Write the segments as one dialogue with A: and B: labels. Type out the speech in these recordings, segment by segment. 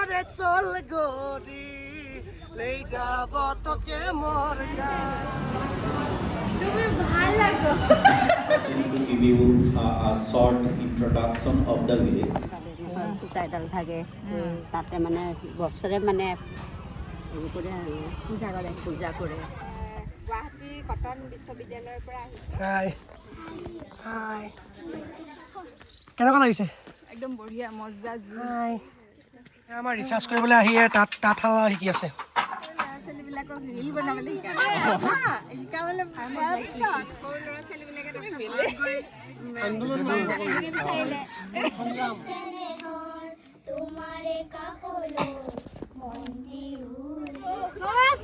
A: ওলারে চল গরি লেই যাব তোকে মোর গাঁও
B: তুমি ভাল লাগো
C: To give you a short introduction of the village.
D: Title থাকে তাতে মানে বছৰে মানে হেৰি কৰে আৰু পূজা কৰে
B: গুৱাহাটী কটন বিশ্ববিদ্যালয়ৰ পৰা আহিছে
A: হাই হাই কেনেকুৱা লাগিছে
B: একদম বঢ়িয়া মজা
A: হাই আমাৰ ৰিচাৰ্জ কৰিবলৈ আহি তাঁতশাল শিকি আছে
B: ল'ৰা-ছোৱালীবিলাকক ৰীল বনাবলৈ শিকাবলৈ পোৱাৰ পিছত সৰু ল'ৰা-ছোৱালীবিলাকে বিচাৰিলে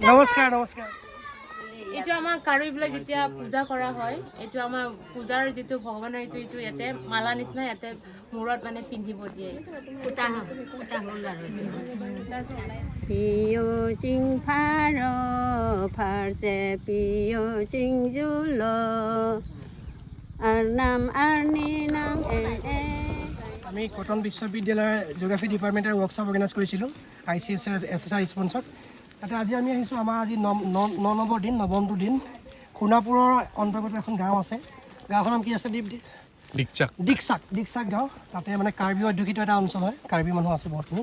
A: নমস্কাৰ নমস্কাৰ
E: এইটো আমাৰ কাৰোবিলাক যেতিয়া পূজা কৰা হয় এইটো আমাৰ পূজাৰ যিটো ভগৱানৰ এইটো ইয়াতে মালা নিচিনা ইয়াতে মূৰত মানে পিন্ধিব দিয়ে
D: সূতা হ'ল আৰু পিয় চিং ফাৰ ফাৰচে পিয় চিং জুল নাম আৰ্নি নাম
A: আমি কটন বিশ্ববিদ্যালয়ৰ জিঅ'গ্ৰাফী ডিপাৰ্টমেণ্টৰ ৱৰ্কশ্বপ অৰ্গেনাইজ কৰিছিলোঁ ICSR স্পন্সৰত তাতে আজি আমি আহিছোঁ আমাৰ আজি নৱমটো দিন সোণাপুৰৰ অন্তৰ্গত এখন গাঁও আছে গাঁওখনৰ নাম কি আছে ডিকচাক গাঁও তাতে মানে কাৰ্বি অধ্যুষিত এটা অঞ্চল হয় কাৰ্বি মানুহ আছে বহুতখিনি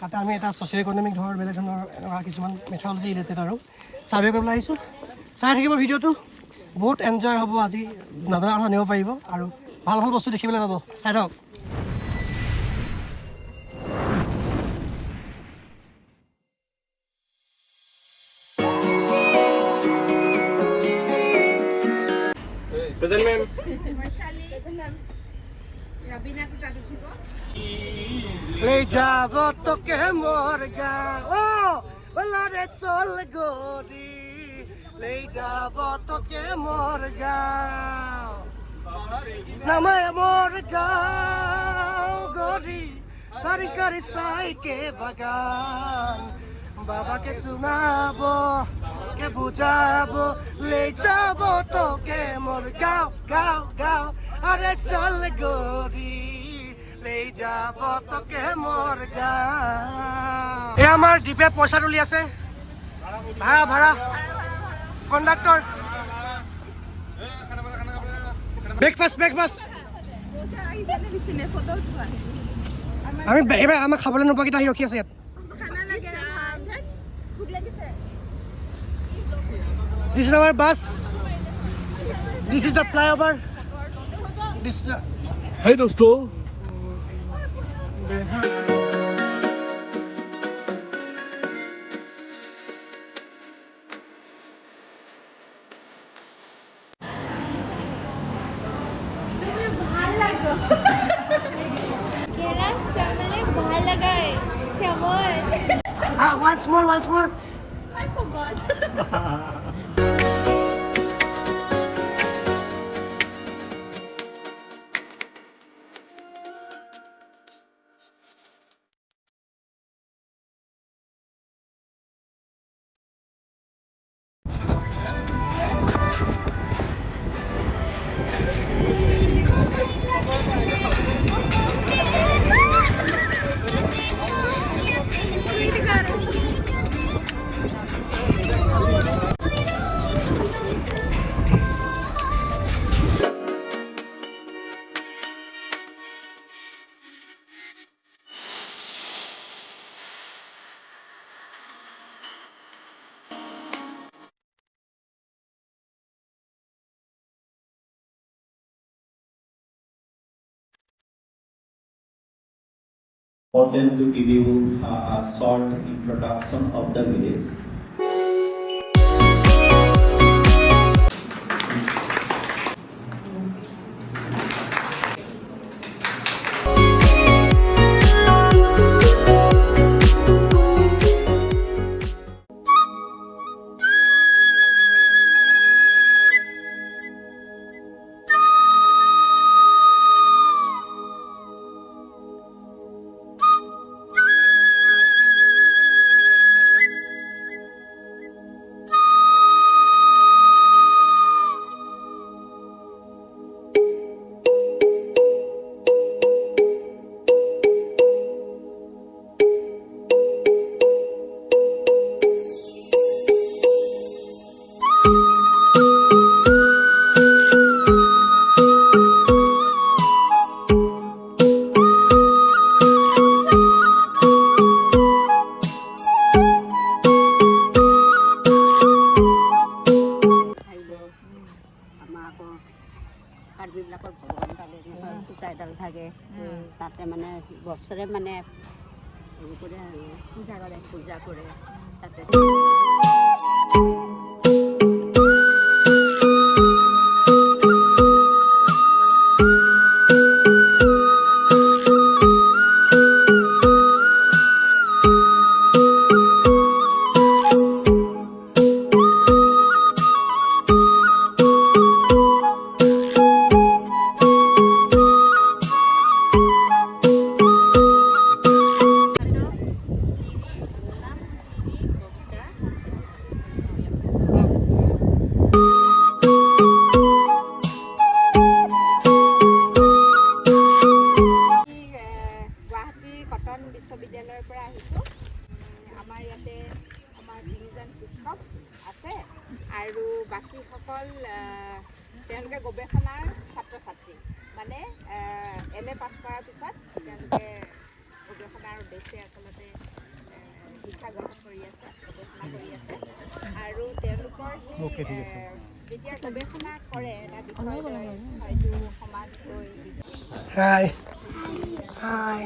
A: তাতে আমি এটা ছ'চিঅ' ইকনমিক ধৰণৰ বেলেগ ধৰণৰ এনেকুৱা কিছুমান মেথডলজি ৰিলেটেড আৰু ছাৰ্ভে কৰিবলৈ আহিছোঁ চাই থাকিব ভিডিঅ'টো বহুত এনজয় হ'ব আজি নজনা কথা জানিব পাৰিব আৰু ভাল ভাল বস্তু দেখিবলৈ পাব চাই থাকক Present, ma'am. Le jabo toke morga, oh, walare chol gori. Le jabo toke morga, namay morga gori. Sari kari sai ke bagan, baba ke sunabo. के बुझाबो ले जाबो তোকে মোর গাঁও গাঁও গাঁও আরে চল গরি ले যাবো তোকে মোর গাঁও এ আমার ডিপে পয়সা তুলি আছে ভাড়া ভাড়া কন্ডাক্টর ব্রেকফাস্ট আমি এবাৰ আমাক খাবলৈ নোপোৱাকেইটা আহি ৰখি আছে ইয়াত This is our bus. This is the flyover. This is
F: Hey dosto.
B: তুমি ভাল লাগো কেলা সামলে ভাল লাগায় শ্যামল
A: once more.
B: I forgot
C: For them to give you a short introduction of the village.
D: বছৰে মানে হেৰি কৰে আৰু পূজা কৰে তাতে।
B: কটন বিশ্ববিদ্যালয়ৰ পৰা আহিছোঁ। আমাৰ ইয়াতে আমাৰ 3জন শিক্ষক আছে আৰু বাকীসকল তেওঁলোকে গৱেষণাৰ ছাত্ৰ ছাত্ৰী, মানে MA পাছ কৰাৰ পিছত তেওঁলোকে গৱেষণাৰ উদ্দেশ্যে আচলতে শিক্ষা গ্ৰহণ কৰি আছে, গৱেষণা কৰি আছে আৰু তেওঁলোকৰ সেই যেতিয়া গৱেষণা কৰে এটা বিষয় লৈ হয়তো সমাজ লৈ
A: হাই হাই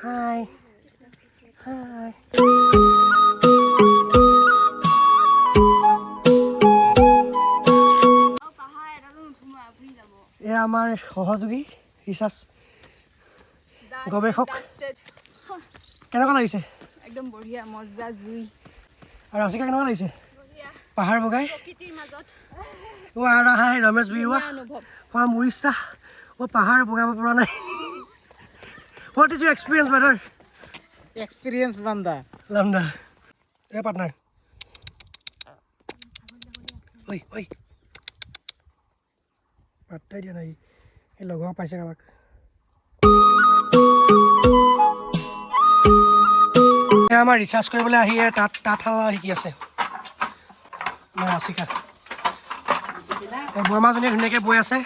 A: Hi. Hi. এয়া আমাৰ সহযোগী ৰিচাৰ্চ গৱেষক। কেনেকুৱা লাগিছে?
B: একদম বঢ়িয়া, মজা জুই।
A: আৰু ৰাচিকা কেনেকুৱা লাগিছে? পাহাৰ বগাই
B: প্ৰকৃতিৰ মাজত
A: অ' আৰু হাই ৰমেশ বিৰুৱা ফ্ৰম উৰিষ্যা। অ' পাহাৰ বগাব পৰা নাই। What is your experience, brother?
F: Experience banda.
A: Lambda. Hey, partner. Oi, oi. Partner dia nahi. Hey, logo apa sih kawan? আমাৰ ৰিচাৰ্চ কৰিবলৈ আহি তাঁতশাল শিকি আছে ৰাচিকা। বৰমাজনীয়ে ধুনীয়াকৈ বৈ আছে,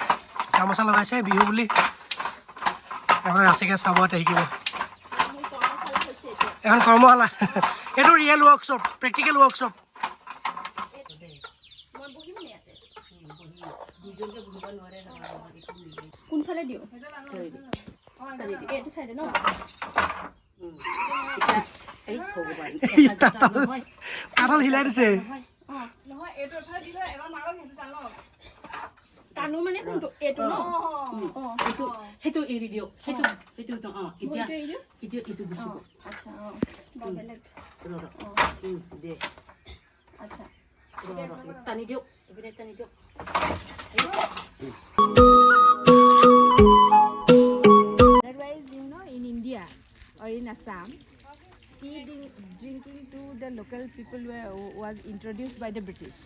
A: গামোচা লগাইছে বিহু বুলি। আপোনাৰ ৰাচিকা চাব শিকিব। এখন কৰ্মশালা, এইটো ৰিয়েল ৱৰ্কশ্বপ, প্ৰেক্টিকেল ৱৰ্কশ্বপ।
E: কোনফালে দিওঁ? এইটো চাইডে ন?
A: কাঠল হিলাই দিছে।
E: টানো মানে কোনটো? এইটো ন?
G: সেইটো এৰি দিয়ক, সেইটো এতিয়া এইটো গুচিব।
E: আচ্ছা, বেলেগ।
G: দে
E: আচ্ছা,
G: টানি দিয়ক, এইপিনে টানি দিয়ক।
B: Otherwise, in India or in Assam, tea drinking to the local people was introduced by the British.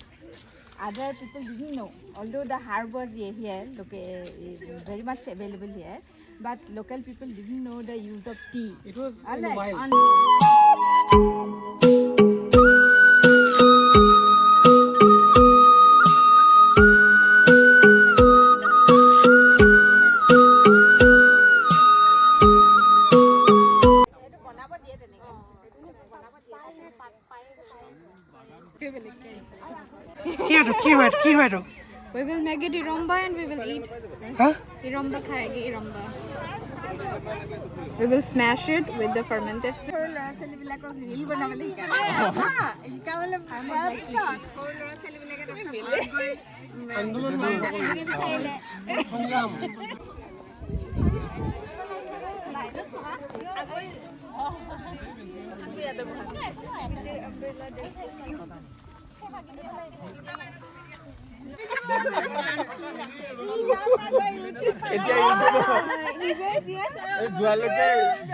B: Other people didn't know, although the herb was here, very much available here, but local people didn't know the use of tea.
A: It was কি হয় তো?
B: We will make it iromba and we will eat.
A: Huh?
B: Iromba khayegi, iromba. We will smash it with the fermented fish.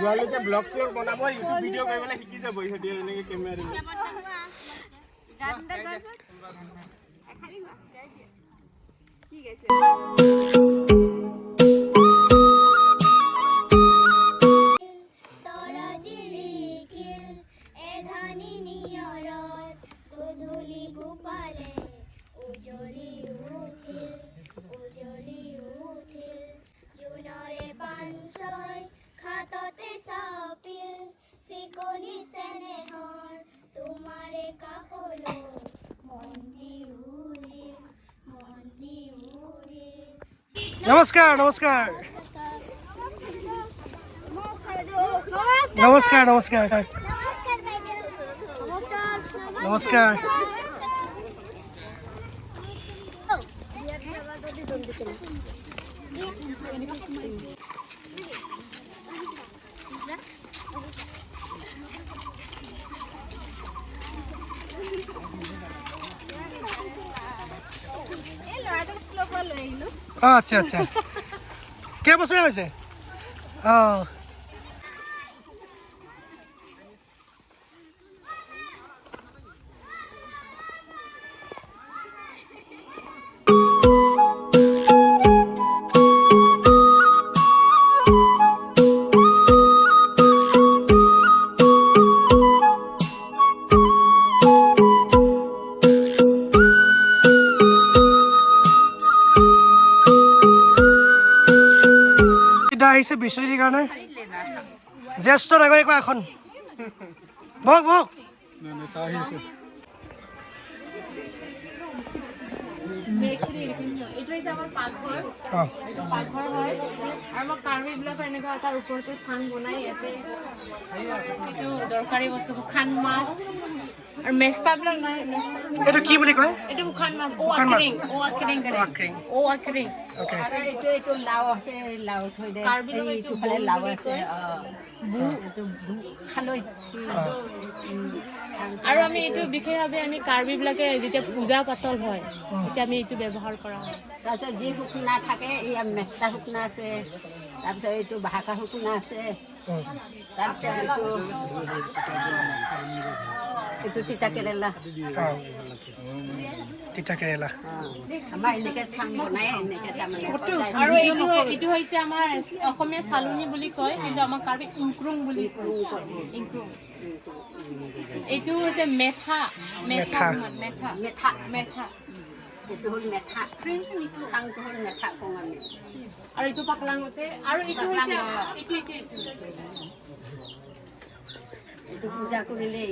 F: যোৱালৈকে blog চলগ বনাব, YouTube video' কৰিবলৈ শিকি যাব ইহঁতে এনেকৈ কেমেৰা দি।
B: কি গাইছিলে
H: তৰা জিলিকিল এধানি নিয়ৰত গধূলি গোপালে উজলি উঠিল জোনৰে পাঞ্চয় খাততে চাপিল চিকনি চেনেহৰ তোমাৰে কাষলৈ মন্দি উৰিল
A: নমস্কাৰ নমস্কাৰ নমস্কাৰ নমস্কাৰ নমস্কাৰ আচ্ছা আচ্ছা কেইবছৰ হৈছে অঁ আহিছে বিশ্বজিতৰ কাৰণে জ্যেষ্ঠ নাগৰিকৰ এখন বক বক
E: এইটো হৈছে আমাৰ পাকঘৰ পাকঘৰ হয় আৰু আমাৰ কাৰ্বিবিলাকৰ এনেকুৱা তাৰ ওপৰতে চাং বনাই ইয়াতে যিটো দৰকাৰী বস্তু শুকান মাছ আৰু মেষ্টাবিলাক নাই
A: এইটো কি বুলি কয়
E: এইটো শুকান মাছ আখৰিং
D: আৰু এইটো লাও আছে লাও থৈ দে
E: কাৰ্বিলোক এইটো
D: এইফালে লাও আছে এইটো খালৈ
E: আৰু আমি এইটো বিশেষভাৱে আমি কাৰ্বিবিলাকে যেতিয়া পূজা পাতল হয় তেতিয়া আমি এইটো ব্যৱহাৰ কৰা হয়
D: তাৰপিছত যি শুকনা থাকে এয়া মেষ্টা শুকনা আছে তাৰপিছত এইটো ভাকা শুকনা আছে তাৰপিছত এইটো তিতা কেৰেলা
A: তিতা কেৰেলা
D: আমাৰ এনেকৈ চাং বনাই এনেকৈ তাৰমানে
E: আৰু এইটো হৈছে আমাৰ অসমীয়া চালনী বুলি কয় কিন্তু আমাৰ কাৰ্বি ইংক্ৰুং বুলি কয় ইংক্ৰুং এইটো হৈছে মেথা মেথা মেথা
D: মেথা
E: মেথা
D: এইটো হ'ল মেথা চাংটো হ'ল মেথা কওঁ আমি
E: আৰু এইটো পাকলাঙতে আৰু এইটো হৈছে
D: এইটো পূজা কৰিলে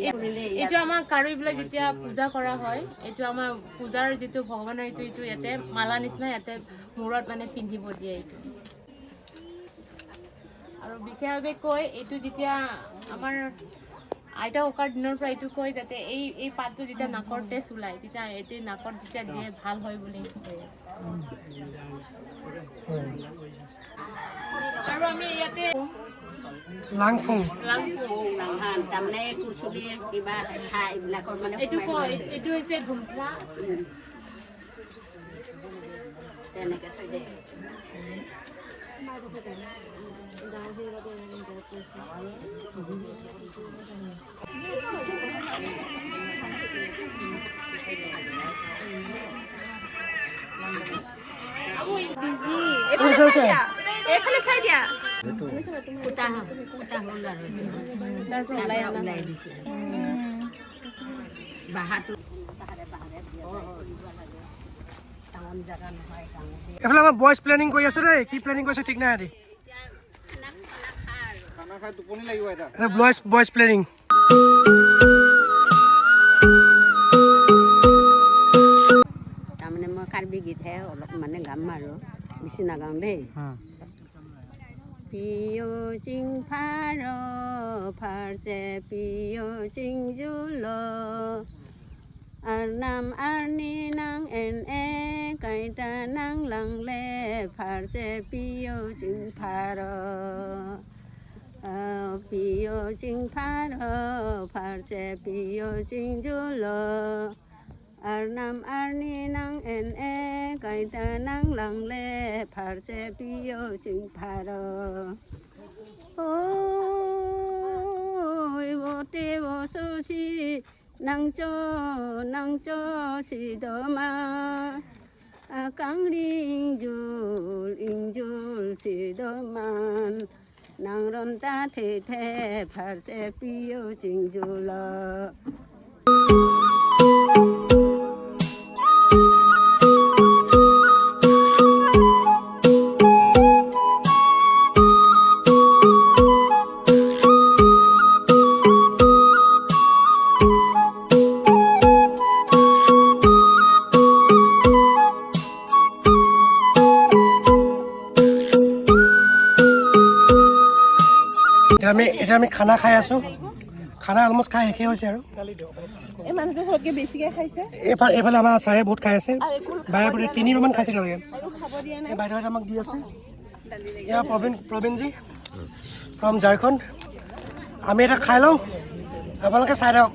E: এইটো আমাৰ কাৰ্বিবিলাক যেতিয়া পূজা কৰা হয় এইটো আমাৰ পূজাৰ যিটো ভগৱানৰ এইটো ইয়াতে মালা নিচিনা ইয়াতে মূৰত মানে পিন্ধিব দিয়ে এইটো আৰু বিশেষভাৱে কয় এইটো যেতিয়া আমাৰ আইতা ককাৰ দিনৰ পৰা এইটো কয় যাতে এই পাতটো যেতিয়া নাকৰ তেজ ওলায় তেতিয়া এইটো নাকত যেতিয়া দিয়ে ভাল হয় বুলি কয় আৰু আমি ইয়াতে
A: লাংফুং
D: তাৰমানে কুচুলি কিবা ঠাই এইবিলাকৰ মানে
E: এইটো কয় এইটো হৈছে ধুমফলা
D: তেনেকৈ থৈ দে
B: এইফালে চাই দিয়া
D: ফুটা হ'ল আৰু ওলাই দিছে বাহাটো টাউন জেগা নহয়
A: এইফালে আমাৰ বইজ প্লেনিং কৰি আছে দেই কি প্লেনিং কৰিছে ঠিক নাই আজি
F: খানা খাই টোপনি লাগিব এটা
A: বইজ প্লেনিং
D: তাৰমানে মই কাৰ্বি গীতহে অলপ মানে গাম আৰু বেছি নাগাওঁ দেই পিঅ চিং ফাৰ ফাৰচে পিঅ চিং জুল নাম আৰ্নি নাং এন এ কাইটা নাং লাংলে ফাৰচে পিঅ চিং ফাৰ পিঅ চিং ফাৰ ফাৰচে পিঅ চিং জুল নাম আৰ্নি নাং এন এ কাইটা নাং লাংলে ফাৰচে পিঅ চিং ফাৰ ঐ বতে বসি নাংচ সি দমা Akangri injul sidoman nangron ta the the phar se piyo jingjula.
A: এতিয়া আমি খানা খাই আছোঁ খানা অলমষ্ট খাই শেষেই হৈছে আৰু এইফালে আমাৰ চাৰে বহুত খাই আছে বায়ে বোলে 3বাৰমান খাইছে তেওঁলোকে এই বাইদেউহঁতে আমাক দি আছে এয়া প্ৰবীণজী ফ্ৰম ঝাৰখণ্ড আমি এটা খাই লওঁ আপোনালোকে চাই থাকক